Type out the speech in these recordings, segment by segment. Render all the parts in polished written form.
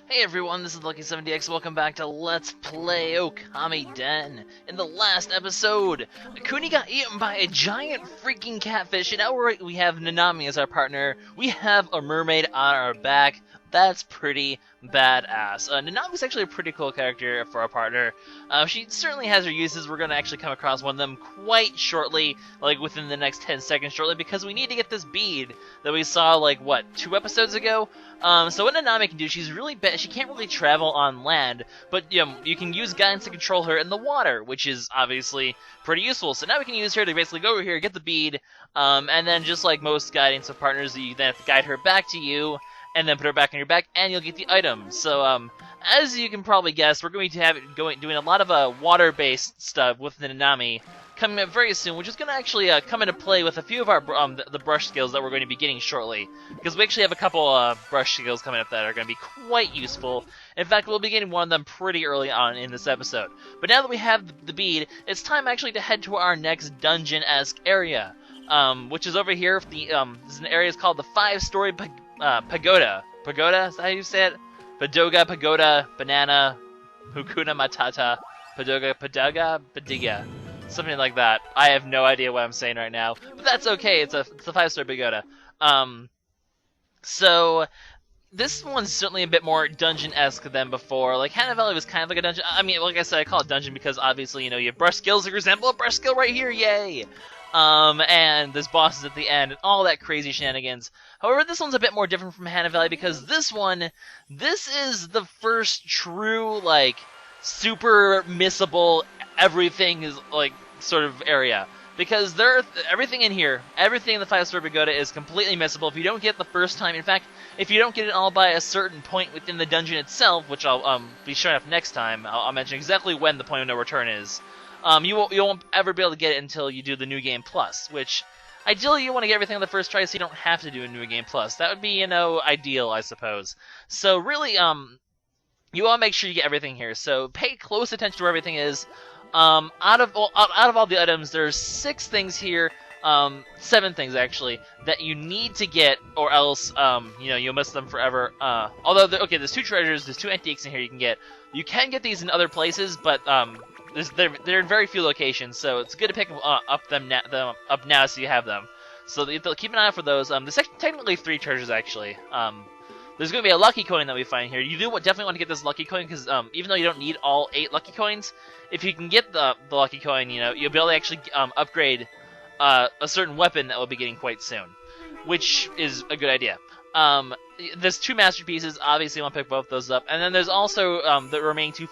Hey everyone, this is LuckySevenDX. Welcome back to Let's Play Okamiden. In the last episode, Kuni got eaten by a giant freaking catfish, and now we have Nanami as our partner. We have a mermaid on our back. That's pretty badass. Nanami's actually a pretty cool character for our partner. She certainly has her uses. We're going to actually come across one of them quite shortly, like within the next 10 seconds shortly, because we need to get this bead that we saw, like, what, 2 episodes ago? So what Nanami can do, she's really bad. She can't really travel on land, but you can use guidance to control her in the water, which is obviously pretty useful. So now we can use her to basically go over here, get the bead, and then just like most guidance of partners, you then have to guide her back to you, and then put her back on your back, and you'll get the item. So, as you can probably guess, we're going to have it doing a lot of water-based stuff with the Nanami coming up very soon, which is going to actually come into play with a few of our the brush skills that we're going to be getting shortly, because we actually have a couple brush skills coming up that are going to be quite useful. In fact, we'll be getting one of them pretty early on in this episode. But now that we have the bead, it's time actually to head to our next dungeon-esque area, which is over here. This is an area called the Five-Story Pagoda. Pagoda? Is that how you say it? Pagoda, banana, Hukuna Matata, Padoga, Padiga. Something like that. I have no idea what I'm saying right now, but that's okay. It's the Five-Story Pagoda. So this one's certainly a bit more dungeon-esque than before. Like, Hana Valley was kind of like a dungeon. I mean, like I said, I call it dungeon because obviously, you have brush skills. For example, a brush skill right here, yay! And there's bosses at the end and all that crazy shenanigans. However, this one's a bit more different from Hana Valley because this is the first true, like, super missable, everything is, like, sort of area. Because everything in here, everything in the Five-Story Pagoda is completely missable if you don't get it the first time. In fact, if you don't get it all by a certain point within the dungeon itself, which I'll be showing up next time, I'll mention exactly when the point of no return is. You won't ever be able to get it until you do the New Game Plus, which, ideally you want to get everything on the first try so you don't have to do a New Game Plus. That would be, ideal, I suppose. So really, you want to make sure you get everything here. So pay close attention to where everything is. Out of all the items, there's 6 things here, 7 things actually, that you need to get, or else, you'll miss them forever. Although, there's 2 treasures, there's 2 antiques in here you can get. You can get these in other places, but, they're in very few locations, so it's good to pick them up now so you have them. So keep an eye out for those. There's technically 3 treasures, actually. There's going to be a lucky coin that we find here. You definitely want to get this lucky coin, because even though you don't need all 8 lucky coins, if you can get the lucky coin, you'll be able to actually upgrade a certain weapon that we'll be getting quite soon, which is a good idea. There's 2 masterpieces, obviously you want to pick both those up, and then there's also the remaining 2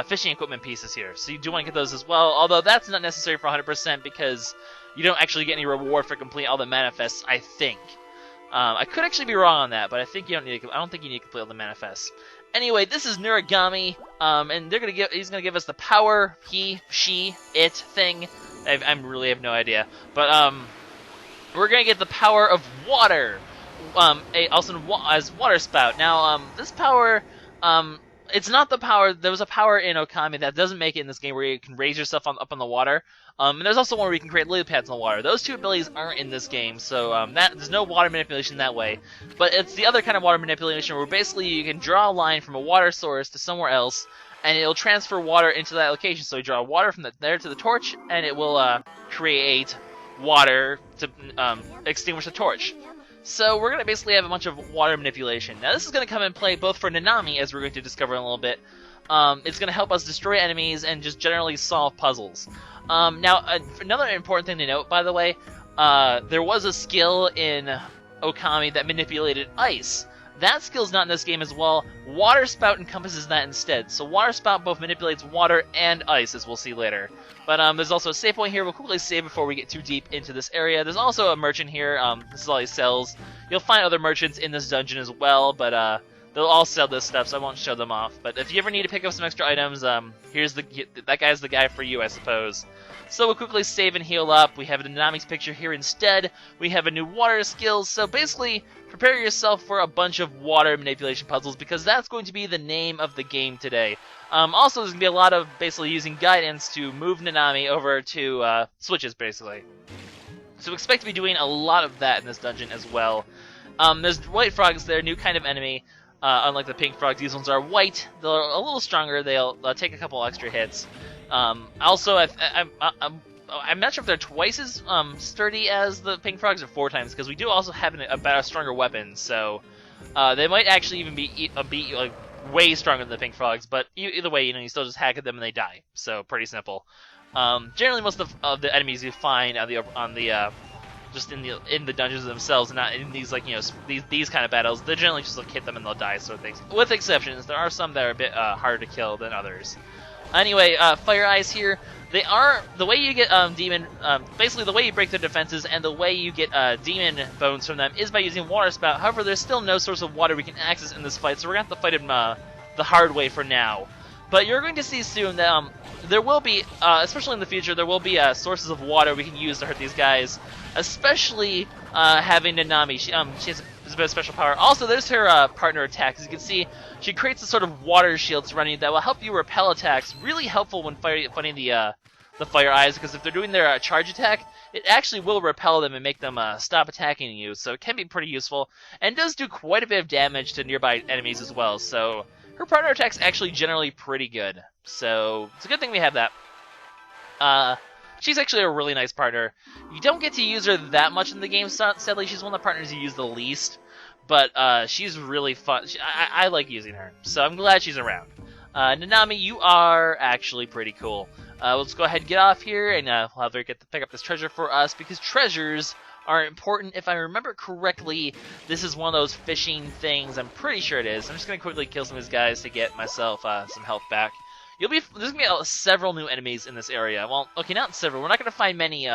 fishing equipment pieces here, so you do want to get those as well, although that's not necessary for 100% because you don't actually get any reward for completing all the manifests, I think. I could actually be wrong on that, but I think you don't need to, I don't think you need to complete all the manifests. Anyway, this is Nuragami, and he's gonna give us the power, it thing. I really have no idea, but we're gonna get the power of water. Also as Waterspout. Now, this power, it's not the power. There was a power in Okami that doesn't make it in this game where you can raise yourself up on the water. And there's also one where you can create lily pads in the water. Those 2 abilities aren't in this game, so there's no water manipulation that way. But it's the other kind of water manipulation where basically you can draw a line from a water source to somewhere else, and it'll transfer water into that location. So you draw water from there to the torch, and it will create water to extinguish the torch. So we're going to basically have a bunch of water manipulation. Now this is going to come in play both for Nanami, as we're going to discover in a little bit. It's going to help us destroy enemies and just generally solve puzzles. Now, another important thing to note, by the way, there was a skill in Okami that manipulated ice. That skill's not in this game as well. Waterspout encompasses that instead. So Waterspout both manipulates water and ice, as we'll see later. But there's also a save point here. We'll quickly save before we get too deep into this area. There's also a merchant here. This is all he sells. You'll find other merchants in this dungeon as well, but they'll all sell this stuff, so I won't show them off. But if you ever need to pick up some extra items, that guy's the guy for you, I suppose. So we'll quickly save and heal up. We have a Nanami's picture here instead. We have a new water skill. So basically, prepare yourself for a bunch of water manipulation puzzles, because that's going to be the name of the game today. Also, there's going to be a lot of basically using guidance to move Nanami over to switches, basically. So expect to be doing a lot of that in this dungeon as well. There's white frogs there, new kind of enemy. Unlike the pink frogs, these ones are white. They're a little stronger. They'll take a couple extra hits. Also, I'm not sure if they're twice as sturdy as the pink frogs, or 4 times, because we do also have a stronger weapon. So they might actually even be like way stronger than the pink frogs. But either way, you still just hack at them and they die. So pretty simple. Generally, most of the enemies you find just in the dungeons themselves, and not in these these kind of battles, they generally just hit them and they'll die, sort of things. With exceptions, there are some that are a bit harder to kill than others. Anyway, Fire Eyes here. They are the way you get demon. Basically, the way you break their defenses and the way you get demon bones from them is by using Waterspout. However, there's still no source of water we can access in this fight, so we're gonna have to fight him the hard way for now. But you're going to see soon that there will be, especially in the future, there will be sources of water we can use to hurt these guys. Especially having Nanami. She has a bit of special power. Also, there's her partner attack. As you can see, she creates a sort of water shield surrounding you that will help you repel attacks. Really helpful when fighting the Fire Eyes, because if they're doing their charge attack, it actually will repel them and make them stop attacking you. So it can be pretty useful, and does do quite a bit of damage to nearby enemies as well. So her partner attack's actually generally pretty good. So it's a good thing we have that. She's actually a really nice partner. You don't get to use her that much in the game, sadly. She's one of the partners you use the least. But she's really fun. I like using her, so I'm glad she's around. Nanami, you are actually pretty cool. Let's go ahead and get off here, and we'll have her pick up this treasure for us, because treasures are important. If I remember correctly, this is one of those fishing things. I'm pretty sure it is. I'm just going to quickly kill some of these guys to get myself some health back. There's going to be several new enemies in this area. Well, okay, not several. We're not going to find many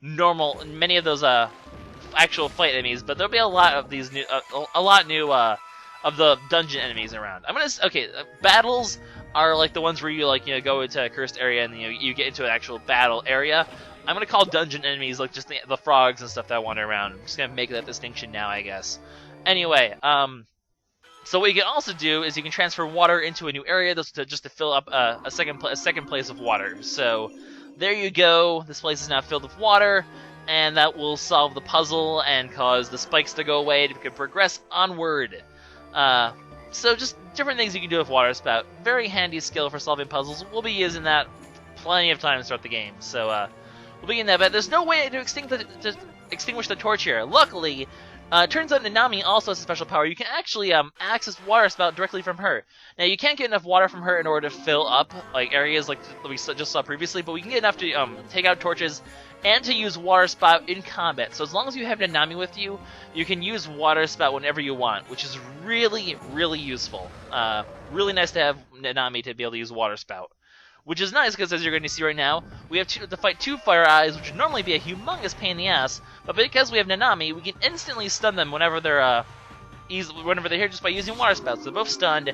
many of those actual fight enemies, but there'll be a lot of these new, of the dungeon enemies around. Battles are like the ones where you go into a cursed area and you get into an actual battle area. I'm gonna call dungeon enemies like just the frogs and stuff that wander around. I'm just gonna make that distinction now, I guess. Anyway, so what you can also do is you can transfer water into a new area just to fill up a second place of water. So there you go. This place is now filled with water, and that will solve the puzzle and cause the spikes to go away to progress onward. So just different things you can do with Waterspout. Very handy skill for solving puzzles. We'll be using that plenty of times throughout the game. So we'll be in that, but there's no way to extinguish the torch here. Luckily, it turns out Nanami also has a special power. You can actually access Waterspout directly from her. Now, you can't get enough water from her in order to fill up areas like we just saw previously, but we can get enough to take out torches and to use Waterspout in combat. So as long as you have Nanami with you, you can use Waterspout whenever you want, which is really, really useful. Really nice to have Nanami to be able to use Waterspout. Which is nice, because as you're going to see right now, we have to fight 2 Fire Eyes, which would normally be a humongous pain in the ass, but because we have Nanami, we can instantly stun them whenever they're here just by using Waterspout. So they're both stunned,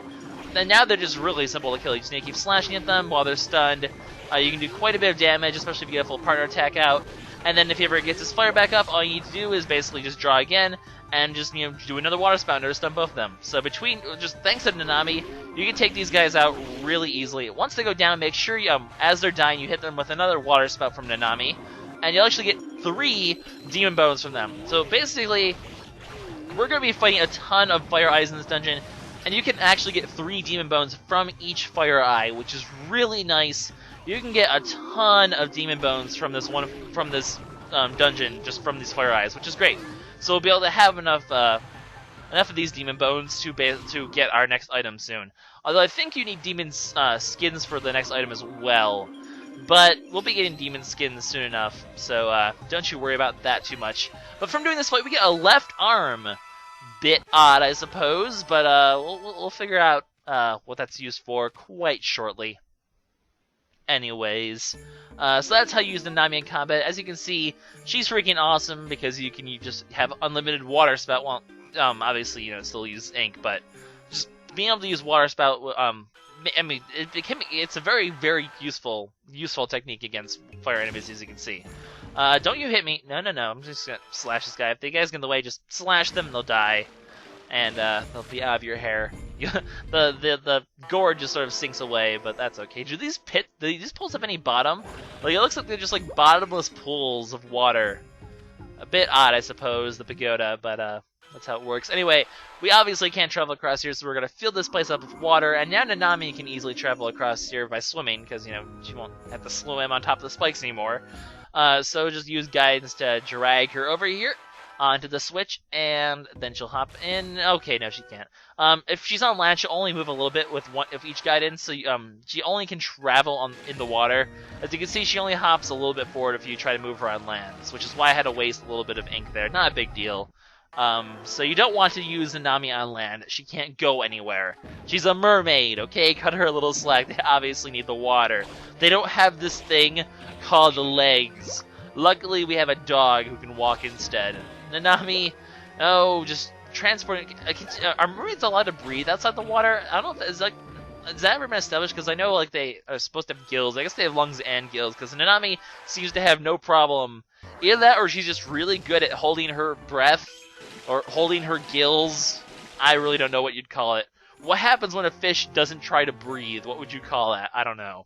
and now they're just really simple to kill. You just need to keep slashing at them while they're stunned. You can do quite a bit of damage, especially if you get a full partner attack out. And then if he ever gets his fire back up, all you need to do is basically just draw again, and just do another water spouter to stun both of them. So thanks to Nanami, you can take these guys out really easily. Once they go down, make sure as they're dying, you hit them with another water spout from Nanami, and you'll actually get 3 demon bones from them. So basically, we're going to be fighting a ton of Fire Eyes in this dungeon, and you can actually get 3 demon bones from each Fire Eye, which is really nice. You can get a ton of demon bones from this dungeon just from these Fire Eyes, which is great. So we'll be able to have enough of these demon bones to get our next item soon. Although I think you need demon skins for the next item as well. But we'll be getting demon skins soon enough, so don't you worry about that too much. But from doing this fight, we get a left arm. Bit odd, I suppose, but we'll figure out what that's used for quite shortly. Anyways, so that's how you use Nanami in combat. As you can see, she's freaking awesome because you just have unlimited water spout. Well, obviously, still use ink, but just being able to use water spout, it's a very, very useful technique against fire enemies, as you can see. Don't you hit me. No, I'm just gonna slash this guy. If the guys get in the way, just slash them and they'll die. And they'll be out of your hair. the gore just sort of sinks away, but that's okay. Do these pools have any bottom? Like, it looks like they're just bottomless pools of water. A bit odd, I suppose, the pagoda, but That's how it works. Anyway, we obviously can't travel across here, so we're going to fill this place up with water, and now Nanami can easily travel across here by swimming, because, you know, she won't have to swim on top of the spikes anymore. So just use guidance to drag her over here onto the switch, and then she'll hop in. Okay, no, she can't. If she's on land, she'll only move a little bit with one of each guidance, so she only can travel in the water. As you can see, she only hops a little bit forward if you try to move her on land, which is why I had to waste a little bit of ink there. Not a big deal. So you don't want to use Nanami on land. She can't go anywhere. She's a mermaid, okay? Cut her a little slack. They obviously need the water. They don't have this thing called legs. Luckily, we have a dog who can walk instead. Nanami, oh, just transporting. Are mermaids allowed to breathe outside the water? I don't know if is that ever been established? Because I know like they are supposed to have gills. I guess they have lungs and gills. Because Nanami seems to have no problem. Either that, or she's just really good at holding her breath or holding her gills. I really don't know what you'd call it. What happens when a fish doesn't try to breathe? What would you call that? I don't know.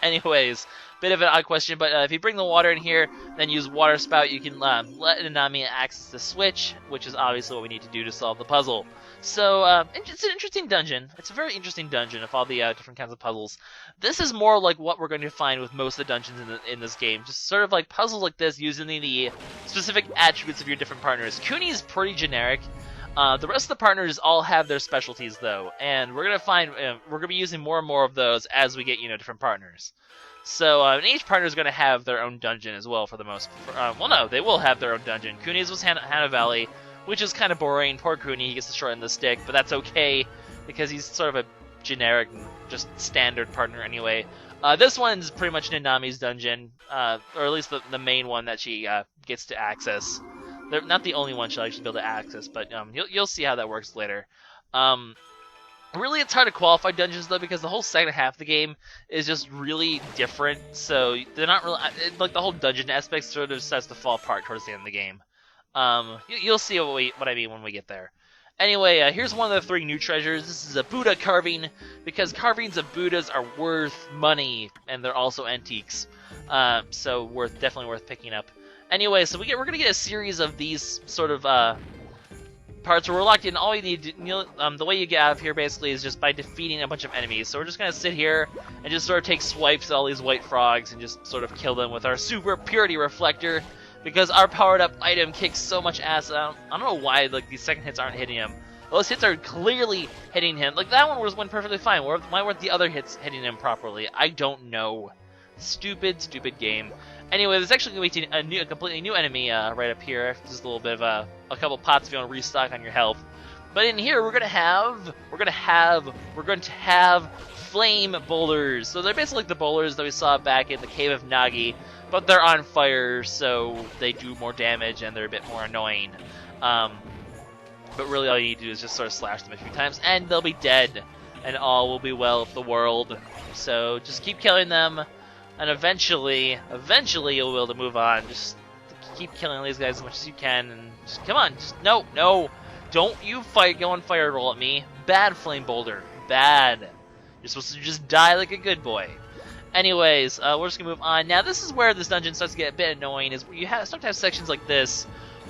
Anyways, bit of an odd question, but if you bring the water in here, then use Waterspout, you can let Nanami access the switch, which is obviously what we need to do to solve the puzzle. So, it's an interesting dungeon. It's a very interesting dungeon of all the different kinds of puzzles. This is more like what we're going to find with most of the dungeons in this game. Just sort of like puzzles like this using the specific attributes of your different partners. Kuni is pretty generic. The rest of the partners all have their specialties, though, and we're gonna be using more and more of those as we get different partners. So and each partner is gonna have their own dungeon as well for the most. Well, no, they will have their own dungeon. Kuni's was Hana Valley, which is kind of boring. Poor Kuni, he gets the short end of the stick, but that's okay because he's sort of a generic, just standard partner anyway. This one's pretty much Nanami's dungeon, or at least the main one that she gets to access. They're not the only one she'll actually be able to access, but you'll see how that works later. Really, it's hard to qualify dungeons, though, because the whole second half of the game is just really different, so they're not really... Like, the whole dungeon aspect sort of starts to fall apart towards the end of the game. You'll see what I mean when we get there. Anyway, here's one of the 3 new treasures. This is a Buddha carving, because carvings of Buddhas are worth money, and they're also antiques. So definitely worth picking up. Anyway, so we're gonna get a series of these sort of parts where we're locked in. All you need to, the way you get out of here basically is just by defeating a bunch of enemies. So we're just gonna sit here and just sort of take swipes at all these white frogs and just sort of kill them with our super purity reflector, because our powered up item kicks so much ass. I don't know why like these second hits aren't hitting him. Those hits are clearly hitting him. Like that one went perfectly fine. Why weren't the other hits hitting him properly? I don't know. Stupid game. Anyway, there's actually going to be a completely new enemy right up here. Just a little bit of a couple pots if you want to restock on your health. But in here, we're going to have flame boulders. So they're basically like the boulders that we saw back in the Cave of Nagi, but they're on fire, so they do more damage and they're a bit more annoying. But really, all you need to do is just sort of slash them a few times, and they'll be dead, and all will be well with the world. So just keep killing them. And eventually you'll be able to move on. Just keep killing these guys as much as you can, and just come on. Just no, don't you go on fire roll at me. Bad flame boulder, bad. You're supposed to just die like a good boy. Anyways, we're just gonna move on. Now this is where this dungeon starts to get a bit annoying. Is you start to have sections like this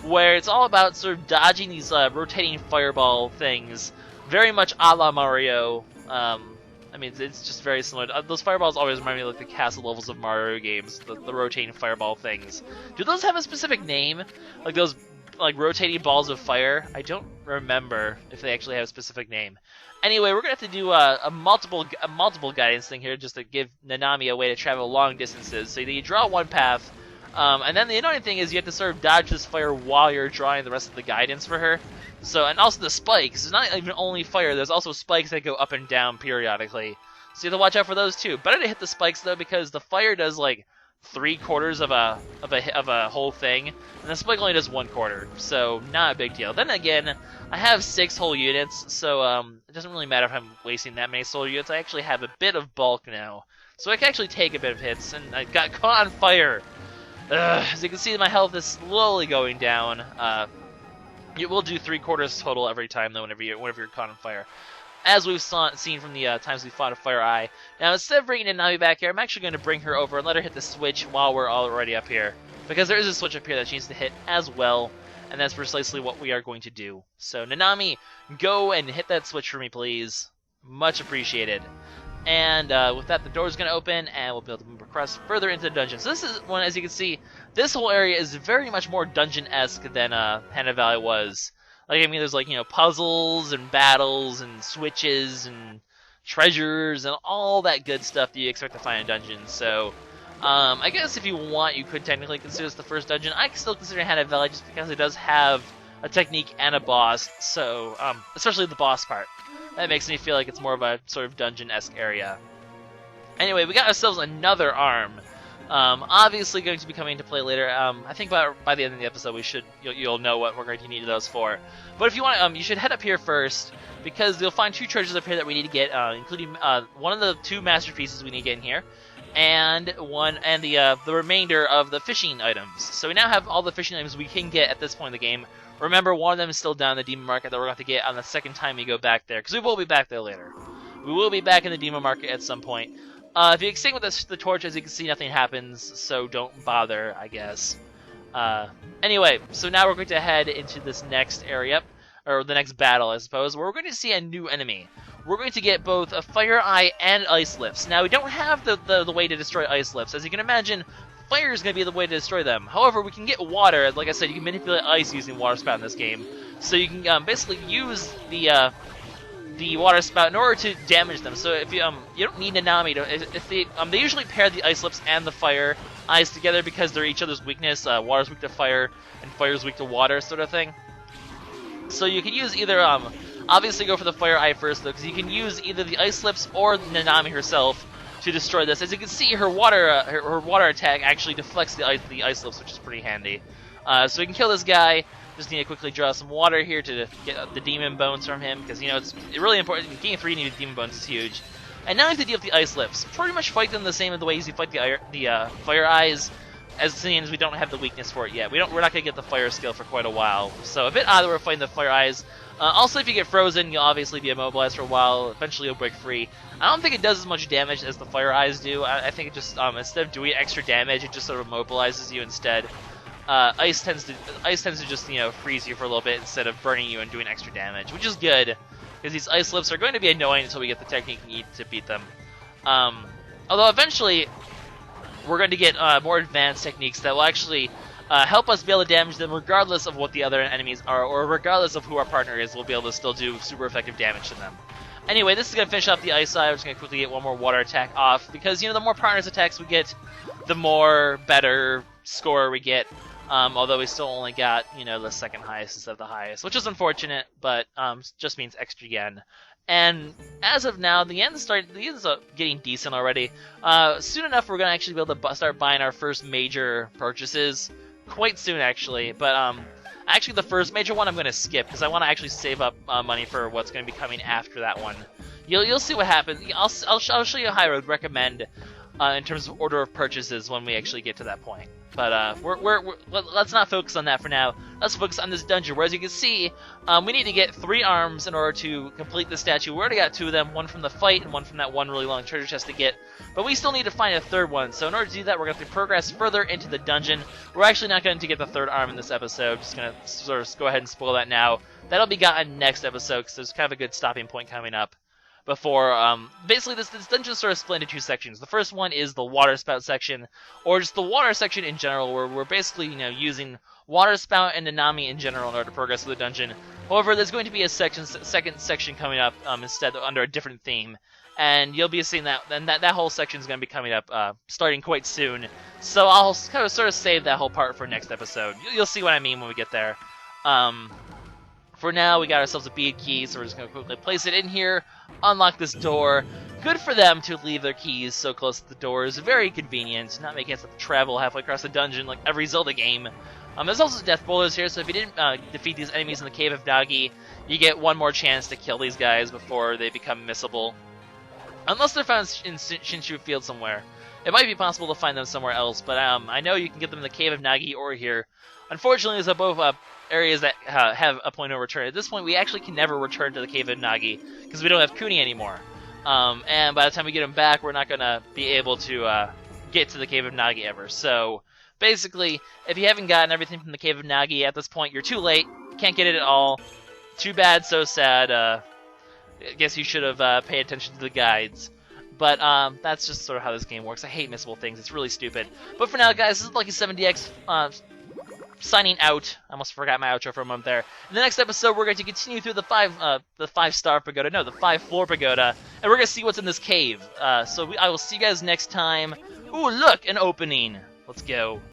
where it's all about sort of dodging these rotating fireball things, very much a la Mario. I mean, it's just very similar. Those fireballs always remind me of like the castle levels of Mario games, the rotating fireball things. Do those have a specific name? Like those like rotating balls of fire? I don't remember if they actually have a specific name. Anyway, we're gonna have to do a multiple guidance thing here, just to give Nanami a way to travel long distances. So you draw one path, and then the annoying thing is you have to sort of dodge this fire while you're drawing the rest of the guidance for her. So, and also the spikes. It's not even only fire. There's also spikes that go up and down periodically. So you have to watch out for those too. Better to hit the spikes though, because the fire does like 3/4 of a whole thing, and the spike only does 1/4. So not a big deal. Then again, I have 6 whole units, so it doesn't really matter if I'm wasting that many solar units. I actually have a bit of bulk now, so I can actually take a bit of hits. And I got caught on fire. As you can see, my health is slowly going down. It will do 3/4 total every time, though, whenever you're caught on fire. As we've seen from the times we fought a Fire Eye. Now, instead of bringing Nanami back here, I'm actually going to bring her over and let her hit the switch while we're already up here. Because there is a switch up here that she needs to hit as well. and that's precisely what we are going to do. So Nanami, go and hit that switch for me, please. Much appreciated. And with that, the door is going to open, and we'll be able to move across further into the dungeon. So this is one, as you can see, this whole area is very much more dungeon-esque than Hannah Valley was. Like, I mean, there's like, you know, puzzles and battles and switches and treasures and all that good stuff that you expect to find in dungeons. So I guess if you want, you could technically consider this the first dungeon. I still consider Hannah Valley just because it does have a technique and a boss. So especially the boss part. That makes me feel like it's more of a sort of dungeon-esque area. Anyway, we got ourselves another arm. Obviously going to be coming into play later. I think by the end of the episode you'll know what we're going to need those for. But if you want, you should head up here first, because you'll find 2 treasures up here that we need to get, including one of the 2 masterpieces we need to get in here, and the remainder of the fishing items. So we now have all the fishing items we can get at this point in the game. Remember, one of them is still down in the Demon Market that we're going to have to get on the second time we go back there, because we will be back there later. We will be back in the Demon Market at some point. If you extinguish the torch, as you can see, nothing happens, so don't bother, I guess. Anyway, so now we're going to head into this next area, or the next battle, I suppose, where we're going to see a new enemy. We're going to get both a Fire Eye and Ice Lips. Now, we don't have the way to destroy Ice Lips. As you can imagine, fire is going to be the way to destroy them. However, we can get water. Like I said, you can manipulate ice using Waterspout in this game. So you can basically use the water spout in order to damage them. So if you don't need Nanami to, if they usually pair the Ice Lips and the Fire Eyes together because they're each other's weakness. Water's weak to fire and fire's weak to water, sort of thing. So you can use either obviously go for the Fire Eye first though, because you can use either the Ice Lips or Nanami herself to destroy this. As you can see, her water attack actually deflects the Ice Lips, which is pretty handy. So we can kill this guy. Just need to quickly draw some water here to get the demon bones from him, because, you know, it's really important. Getting 3 needed demon bones is huge. And now I have to deal with the Ice Lips. Pretty much fight them the same in the ways you fight the Fire Eyes, as soon as we don't have the weakness for it yet. We're not going to get the Fire skill for quite a while. So a bit odd that we're fighting the Fire Eyes. Also, if you get frozen, you'll obviously be immobilized for a while. Eventually, you'll break free. I don't think it does as much damage as the Fire Eyes do. I think it just, instead of doing extra damage, it just sort of immobilizes you instead. Ice tends to just, you know, freeze you for a little bit instead of burning you and doing extra damage, which is good, because these Ice Lips are going to be annoying until we get the technique we need to beat them. Although eventually, we're going to get more advanced techniques that will actually help us be able to damage them regardless of what the other enemies are, or regardless of who our partner is. We'll be able to still do super effective damage to them. Anyway, this is going to finish up the ice side. We're just going to quickly get one more water attack off, because, you know, the more partners attacks we get, the more better score we get. Although we still only got, you know, the second highest instead of the highest, which is unfortunate, but just means extra yen. And as of now, the end's getting decent already. Soon enough, we're going to actually be able to start buying our first major purchases. Quite soon, actually. But actually, the first major one I'm going to skip, because I want to actually save up money for what's going to be coming after that one. You'll see what happens. I'll show you how I would recommend in terms of order of purchases when we actually get to that point. But let's not focus on that for now. Let's focus on this dungeon, where, as you can see, we need to get 3 arms in order to complete the statue. We already got 2 of them, one from the fight and one from that one really long treasure chest to get. But we still need to find a 3rd one, so in order to do that, we're going to have to progress further into the dungeon. We're actually not going to get the 3rd arm in this episode. Just going to sort of go ahead and spoil that now. That'll be gotten next episode, because there's kind of a good stopping point coming up. Before, basically this dungeon is sort of split into 2 sections. The first one is the Waterspout section, or just the water section in general, where we're basically, you know, using Waterspout and Nanami in general in order to progress through the dungeon. However, there's going to be a second section coming up instead under a different theme, and you'll be seeing that. And that whole section is going to be coming up starting quite soon. So I'll kind of sort of save that whole part for next episode. You'll see what I mean when we get there. For now, we got ourselves a bead key, so we're just going to quickly place it in here, unlock this door. Good for them to leave their keys so close to the doors. Very convenient, not making us have to travel halfway across the dungeon like every Zelda game. There's also death boulders here, so if you didn't defeat these enemies in the Cave of Nagi, you get one more chance to kill these guys before they become missable. Unless they're found in Shinshu Field somewhere. It might be possible to find them somewhere else, but I know you can get them in the Cave of Nagi or here. Unfortunately, there's both areas that have a point of return. At this point, we actually can never return to the Cave of Nagi, because we don't have Kuni anymore. And by the time we get him back, we're not going to be able to get to the Cave of Nagi ever. So, basically, if you haven't gotten everything from the Cave of Nagi at this point, you're too late. Can't get it at all. Too bad, so sad. I guess you should have paid attention to the guides. But that's just sort of how this game works. I hate missable things. It's really stupid. But for now, guys, this is LuckySevenDX signing out. I almost forgot my outro for a moment there. In the next episode, we're going to continue through the Five-Star Pagoda. No, the Five-Floor Pagoda. And we're going to see what's in this cave. I will see you guys next time. Ooh, look, an opening. Let's go.